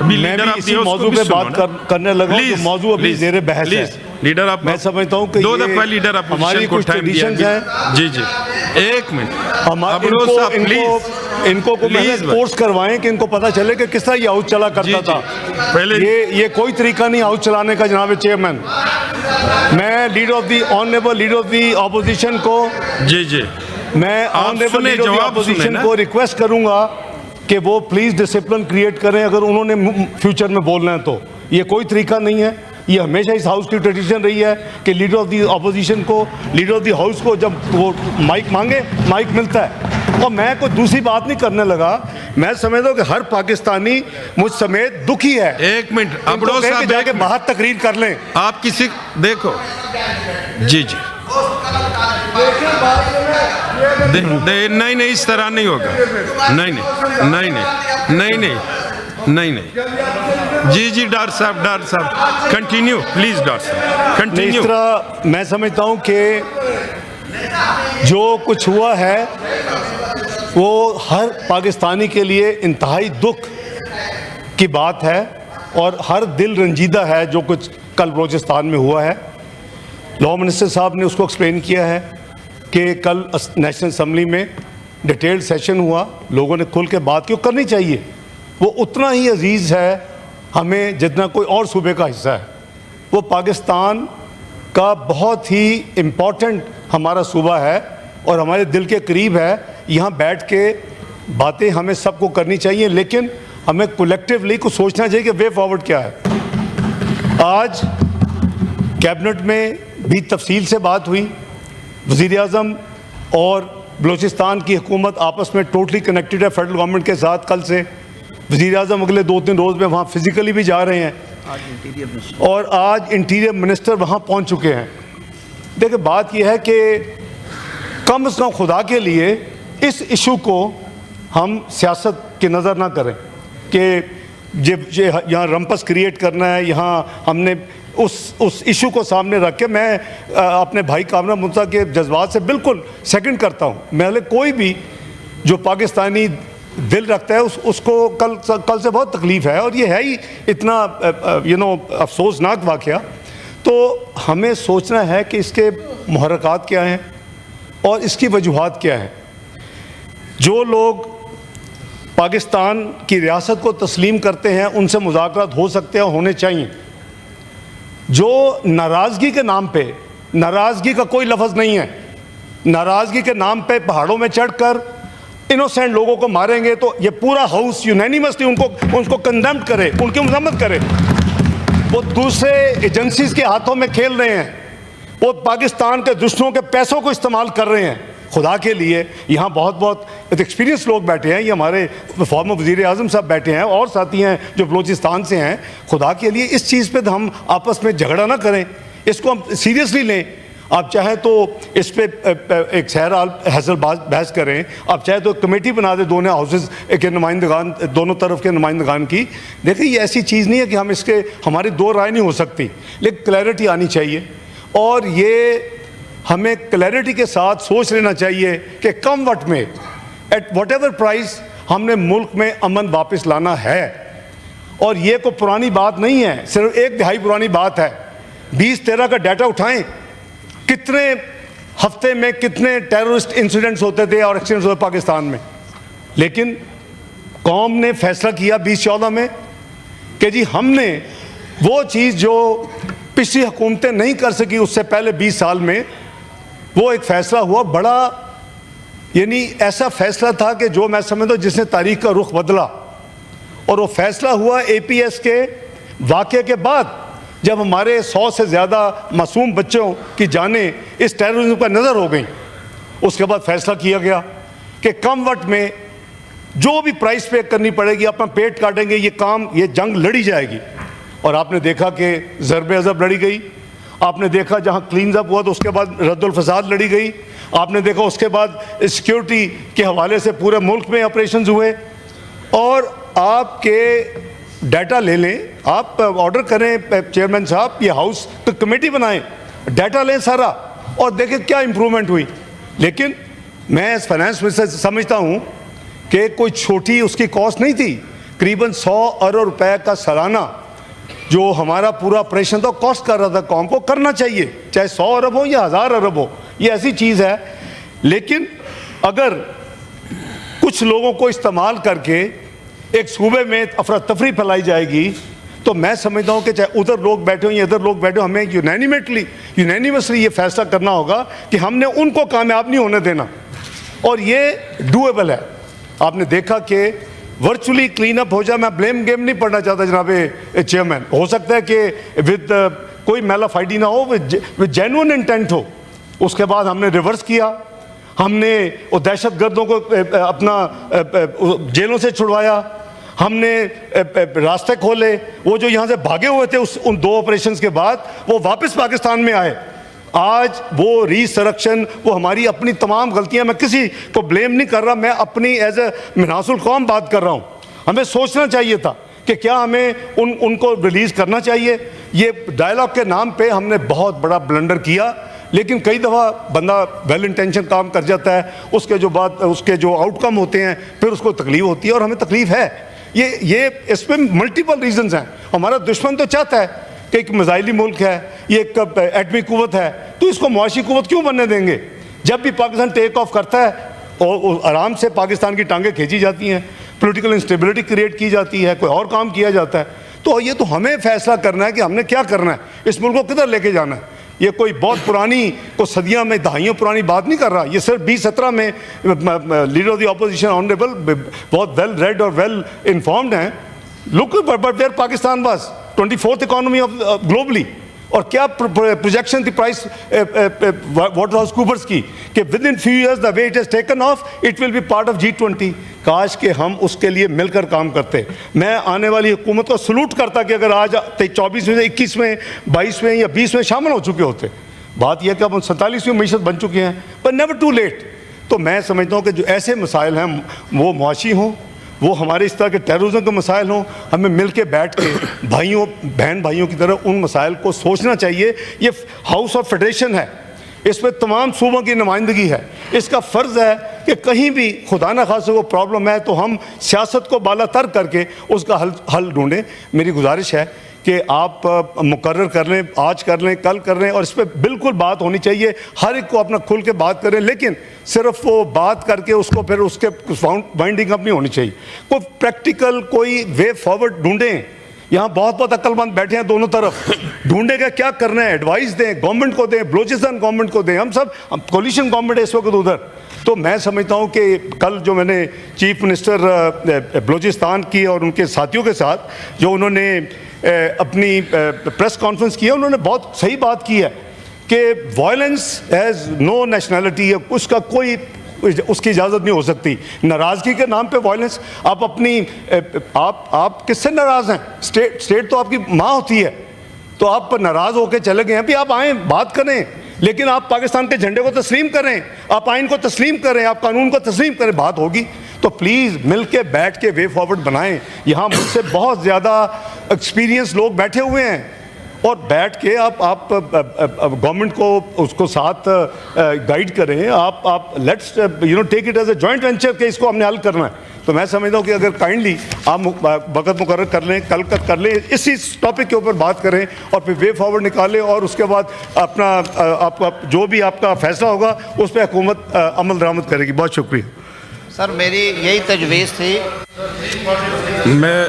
अभी मैं लीडर भी आप इसी मौजू पे बात करने लगा हूं, जो मौजू अभी ज़ेरे बहस है। लीडर आप, मैं समझता हूं कि दो ये दफा लीडर हमारी कुछ ट्रेडिशंस हैं। जी जी, एक मिनट, इनको कोर्स करवाएं कि इनको पता चले कि किस तरह ये हाउस चला करता था। पहले ये कोई तरीका नहीं हाउस चलाने का जनाब चेयरमैन। मैं honourable leader of the opposition को मैं honourable leader of the opposition को रिक्वेस्ट करूंगा कि वो प्लीज डिसिप्लिन क्रिएट करें अगर उन्होंने फ्यूचर में बोलना है तो। ये कोई तरीका नहीं है, ये हमेशा इस हाउस की ट्रेडिशन रही है कि लीडर ऑफ द ऑपोजिशन को, लीडर ऑफ द हाउस को जब वो माइक मांगे माइक मिलता है। और मैं कोई दूसरी बात नहीं करने लगा, मैं समझता हूँ कि हर पाकिस्तानी मुझ समेत दुखी है। एक मिनट, अबड़ो साहब जाके बाहर तकरीर कर लें। आप किसी देखो जी जी नहीं नहीं, इस तरह नहीं होगा। नहीं नहीं नहीं नहीं नहीं नहीं नहीं नहीं, जी जी डॉक्टर साहब कंटिन्यू प्लीज, डॉक्टर साहब कंटिन्यू। इस तरह मैं समझता हूं कि जो कुछ हुआ है वो हर पाकिस्तानी के लिए इंतहाई दुख की बात है और हर दिल रंजीदा है जो कुछ कल बलूचिस्तान में हुआ है। लॉ मिनिस्टर साहब ने उसको एक्सप्लेन किया है कि कल नेशनल असम्बली में डिटेल्ड सेशन हुआ, लोगों ने खुल के बात क्यों करनी चाहिए। वो उतना ही अजीज़ है हमें जितना कोई और सूबे का हिस्सा है। वो पाकिस्तान का बहुत ही इम्पॉर्टेंट हमारा सूबा है और हमारे दिल के करीब है। यहाँ बैठ के बातें हमें सबको करनी चाहिए, लेकिन हमें कलेक्टिवली कुछ सोचना चाहिए कि वे फॉरवर्ड क्या है। आज कैबिनेट में भी तफसील से बात हुई, वज़ीर-ए-आज़म और बलूचिस्तान की हुकूमत आपस में टोटली कनेक्टेड है फेडरल गवर्नमेंट के साथ। कल से वज़ीर-ए-आज़म अगले 2-3 रोज़ में वहाँ फिज़िकली भी जा रहे हैं और आज इंटीरियर मिनिस्टर वहाँ पहुँच चुके हैं। देखिए बात यह है कि कम से कम खुदा के लिए इस इशू को हम सियासत की नज़र ना करें कि यहाँ रंपस क्रिएट करना है। यहाँ हमने उस इशू को सामने रख के मैं अपने भाई कामरान मुंसा के जज्बात से बिल्कुल सेकंड करता हूँ। मैं कोई भी जो पाकिस्तानी दिल रखता है उसको कल से बहुत तकलीफ़ है और ये है ही इतना अफसोसनाक वाक़या। तो हमें सोचना है कि इसके मुहर्रकात क्या हैं और इसकी वजूहात क्या हैं। जो लोग पाकिस्तान की रियासत को तस्लीम करते हैं उनसे मुज़ाकरात हो सकते हैं, होने चाहिए। जो नाराज़गी के नाम पे, नाराज़गी का कोई लफ्ज़ नहीं है, नाराज़गी के नाम पे पहाड़ों में चढ़कर इनोसेंट लोगों को मारेंगे तो ये पूरा हाउस यूनैनिमसली उनको कंडेम्ड करे, उनकी मजम्मत करे। वो दूसरे एजेंसीज के हाथों में खेल रहे हैं, वो पाकिस्तान के दुश्मनों के पैसों को इस्तेमाल कर रहे हैं। खुदा के लिए यहाँ बहुत एक्सपीरियंस लोग बैठे हैं, ये हमारे फॉर्मर वज़ीर-ए-आज़म साहब बैठे हैं और साथी हैं जो बलूचिस्तान से हैं। खुदा के लिए इस चीज़ पे हम आपस में झगड़ा ना करें, इसको हम सीरियसली लें। आप चाहें तो इस पर एक सहराल हैसल बहस करें, आप चाहे तो कमेटी बना दें दोनों हाउसेस के नुमाइंदगान, दोनों तरफ के नुमाइंदगान की। देखिए ये ऐसी चीज़ नहीं है कि हम इसके, हमारी दो राय नहीं हो सकती, लेकिन क्लैरिटी आनी चाहिए। और ये हमें क्लैरिटी के साथ सोच लेना चाहिए कि कम वक्त में एट वट एवर प्राइस हमने मुल्क में अमन वापस लाना है। और ये कोई पुरानी बात नहीं है, सिर्फ एक दिहाई पुरानी बात है। 2013 का डाटा उठाएं, कितने हफ्ते में कितने टेररिस्ट इंसिडेंट्स होते थे और एक्सीडेंट्स होते पाकिस्तान में। लेकिन कौम ने फैसला किया 2014 में कि जी हमने वो चीज़ जो पिछली हुकूमतें नहीं कर सकी उससे पहले 20 साल में, वो एक फ़ैसला हुआ बड़ा, यानी ऐसा फ़ैसला था कि जो मैं समझता हूँ जिसने तारीख का रुख बदला। और वो फ़ैसला हुआ APS के वाक़े के बाद, जब हमारे 100 से ज़्यादा मासूम बच्चों की जानें इस टेररिज्म पर नज़र हो गई। उसके बाद फ़ैसला किया गया कि कम वक्त में जो भी प्राइस पे करनी पड़ेगी, अपना पेट काटेंगे, ये जंग लड़ी जाएगी। और आपने देखा कि ज़रब अज़ब लड़ी गई, आपने देखा जहाँ क्लीन अप हुआ तो उसके बाद रद्दुल फसाद लड़ी गई, आपने देखा उसके बाद सिक्योरिटी के हवाले से पूरे मुल्क में ऑपरेशंस हुए। और आपके डाटा ले लें, आप ऑर्डर करें चेयरमैन साहब, ये हाउस तो कमेटी बनाएं, डाटा लें सारा और देखें क्या इम्प्रूवमेंट हुई। लेकिन मैं फाइनेंस मिनिस्टर समझता हूँ कि कोई छोटी उसकी कॉस्ट नहीं थी। करीबन 100 अरब रुपए का सालाना जो हमारा पूरा ऑपरेशन था कॉस्ट कर रहा था, कौम को करना चाहिए, चाहे 100 अरब हो या 1000 अरब हो, ये ऐसी चीज़ है। लेकिन अगर कुछ लोगों को इस्तेमाल करके एक सूबे में अफरा तफरी फैलाई जाएगी तो मैं समझता हूँ कि चाहे उधर लोग बैठे हो या इधर लोग बैठे हो, हमें यूनैनिमसली ये फैसला करना होगा कि हमने उनको कामयाब नहीं होने देना, और ये डूएबल है। आपने देखा कि वर्चुअली क्लीन अप हो जाए। मैं ब्लेम गेम नहीं पढ़ना चाहता जनाब चेयरमैन, हो सकता है कि विद कोई मैलाफाइडी ना हो, विद जेन्युइन इंटेंट हो। उसके बाद हमने रिवर्स किया, हमने वो दहशत गर्दों को अपना जेलों से छुड़वाया, हमने रास्ते खोले, वो जो यहाँ से भागे हुए थे उन 2 ऑपरेशंस के बाद वो वापस पाकिस्तान में आए। आज वो रीसरेक्शन, वो हमारी अपनी तमाम गलतियां, मैं किसी को ब्लेम नहीं कर रहा, मैं अपनी एज ए मिनासुल कौम बात कर रहा हूँ। हमें सोचना चाहिए था कि क्या हमें उनको रिलीज़ करना चाहिए। ये डायलॉग के नाम पे हमने बहुत बड़ा ब्लंडर किया, लेकिन कई दफ़ा बंदा वेल इंटेंशन काम कर जाता है, उसके जो आउटकम होते हैं फिर उसको तकलीफ होती है, और हमें तकलीफ है। ये इसमें मल्टीपल रीजंस हैं। हमारा दुश्मन तो चाहता है कि एक मिसाइली मुल्क है, ये एक एटमी कुव्वत है, तो इसको मुआशी कुव्वत क्यों बनने देंगे। जब भी पाकिस्तान टेक ऑफ करता है और आराम से पाकिस्तान की टांगें खींची जाती हैं, पॉलिटिकल इंस्टेबिलिटी क्रिएट की जाती है, कोई और काम किया जाता है। तो ये तो हमें फैसला करना है कि हमने क्या करना है, इस मुल्क को किधर लेके जाना है। ये कोई बहुत पुरानी को सदियों में दहाइयों पुरानी बात नहीं कर रहा। ये सिर्फ 2017 में leader of the opposition honourable बहुत वेल रेड और वेल इन्फॉर्म्ड हैं। Look but where Pakistan was 24th economy of globally, और क्या प्रोजेक्शन थी प्राइस वाटर हाउस कूपर्स की कि with in few years the way it has taken of it will be part of G20। काश के हम उसके लिए मिलकर काम करते। मैं आने वाली हुकूमत को सलूट करता कि अगर आज 24 में 21 में 22 में या 20 में शामिल हो चुके होते। बात यह कि अब 47वीं मीशत बन चुके हैं, पर नेवर टू लेट। तो मैं समझता हूँ कि जो ऐसे मसाइल हैं वो मुआशी हों, वो हमारे इस तरह के टेररिज्म के मसाइल हों, हमें मिल के बैठ के भाइयों बहन भाइयों की तरह उन मसाइल को सोचना चाहिए। ये हाउस ऑफ फेडरेशन है, इसमें तमाम सूबों की नुमाइंदगी है। इसका फ़र्ज़ है कि कहीं भी खुदा न खासा को प्रॉब्लम है तो हम सियासत को बालातर करके उसका हल ढूंढें। मेरी गुजारिश है कि आप मुकर्रर कर लें, आज कर लें, कल कर लें, और इस पर बिल्कुल बात होनी चाहिए। हर एक को अपना खुल के बात करें, लेकिन सिर्फ वो बात करके उसको फिर उसके वाइंडिंग अप नहीं होनी चाहिए। कोई प्रैक्टिकल कोई वे फॉरवर्ड ढूंढें। यहाँ बहुत अक्लमंद बैठे हैं दोनों तरफ, ढूंढेगा क्या करना है, एडवाइस दें, गवर्नमेंट को दें, बलूचिस्तान गवर्नमेंट को दें। हम कोलिशन गवर्नमेंट है इस वक्त उधर। तो मैं समझता हूँ कि कल जो मैंने चीफ मिनिस्टर बलूचिस्तान की और उनके साथियों के साथ जो उन्होंने अपनी प्रेस कॉन्फ्रेंस की है, उन्होंने बहुत सही बात की है कि वायलेंस हैज़ नो नेशनैलिटी, उसका कोई उसकी इजाज़त नहीं हो सकती। नाराज़गी के नाम पे वायलेंस, आप अपनी आप किससे नाराज़ हैं? स्टेट तो आपकी माँ होती है, तो आप नाराज़ होकर चले गए हैं। अभी आप आएँ, बात करें, लेकिन आप पाकिस्तान के झंडे को तस्लीम करें, आप आइन को तस्लीम करें, आप कानून को तस्लीम करें, बात होगी। तो प्लीज़ मिल के बैठ के वे फॉरवर्ड बनाएं। यहाँ मुझसे बहुत ज़्यादा एक्सपीरियंस लोग बैठे हुए हैं, और बैठ के आप गवर्नमेंट को उसको साथ गाइड करें। आप let's take it as a joint venture के इसको हमने हल करना है। तो मैं समझता हूँ कि अगर काइंडली आप वक़्त मुकर्रर कर लें, कल कर लें, इसी टॉपिक के ऊपर बात करें और फिर वे फॉरवर्ड निकालें, और उसके बाद अपना आपका जो भी आपका फैसला होगा उस पर हुकूमत अमल दरामद करेगी। बहुत शुक्रिया सर, मेरी यही तजवीज़ थी। मैं